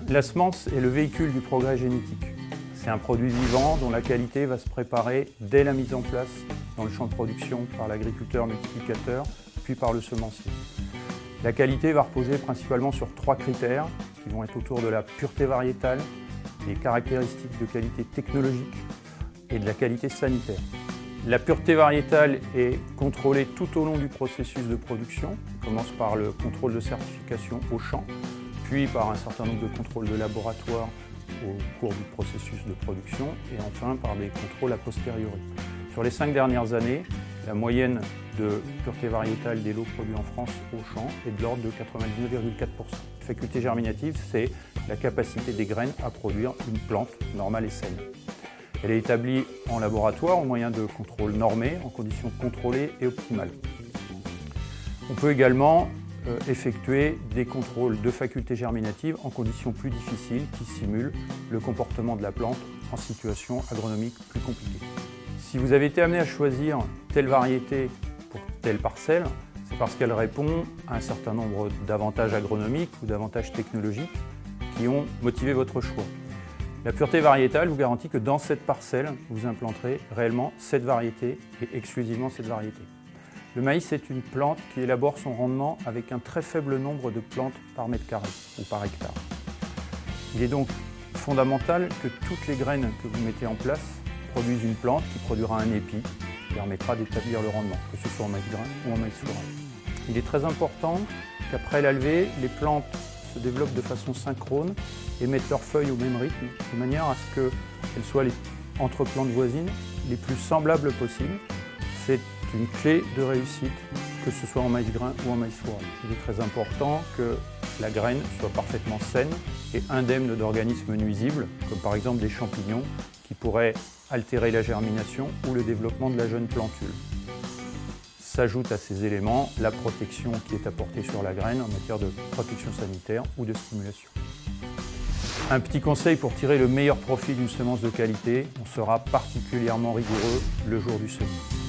La semence est le véhicule du progrès génétique. C'est un produit vivant dont la qualité va se préparer dès la mise en place dans le champ de production par l'agriculteur multiplicateur, puis par le semencier. La qualité va reposer principalement sur 3 critères qui vont être autour de la pureté variétale, des caractéristiques de qualité technologique et de la qualité sanitaire. La pureté variétale est contrôlée tout au long du processus de production. On commence par le contrôle de certification au champ, puis par un certain nombre de contrôles de laboratoire au cours du processus de production et enfin par des contrôles a posteriori. Sur les 5 dernières années, la moyenne de pureté variétale des lots produits en France au champ est de l'ordre de 99,4%. La faculté germinative, c'est la capacité des graines à produire une plante normale et saine. Elle est établie en laboratoire au moyen de contrôles normés, en conditions contrôlées et optimales. On peut également effectuer des contrôles de faculté germinative en conditions plus difficiles qui simulent le comportement de la plante en situation agronomique plus compliquée. Si vous avez été amené à choisir telle variété pour telle parcelle, c'est parce qu'elle répond à un certain nombre d'avantages agronomiques ou d'avantages technologiques qui ont motivé votre choix. La pureté variétale vous garantit que dans cette parcelle, vous implanterez réellement cette variété et exclusivement cette variété. Le maïs est une plante qui élabore son rendement avec un très faible nombre de plantes par mètre carré ou par hectare. Il est donc fondamental que toutes les graines que vous mettez en place produisent une plante qui produira un épi qui permettra d'établir le rendement, que ce soit en maïs grain ou en maïs fourrage. Il est très important qu'après la levée, les plantes se développent de façon synchrone et mettent leurs feuilles au même rythme, de manière à ce qu'elles soient entre plantes voisines les plus semblables possibles. C'est une clé de réussite, que ce soit en maïs grain ou en maïs fourrage. Il est très important que la graine soit parfaitement saine et indemne d'organismes nuisibles, comme par exemple des champignons qui pourraient altérer la germination ou le développement de la jeune plantule. S'ajoute à ces éléments la protection qui est apportée sur la graine en matière de protection sanitaire ou de stimulation. Un petit conseil pour tirer le meilleur profit d'une semence de qualité, on sera particulièrement rigoureux le jour du semis.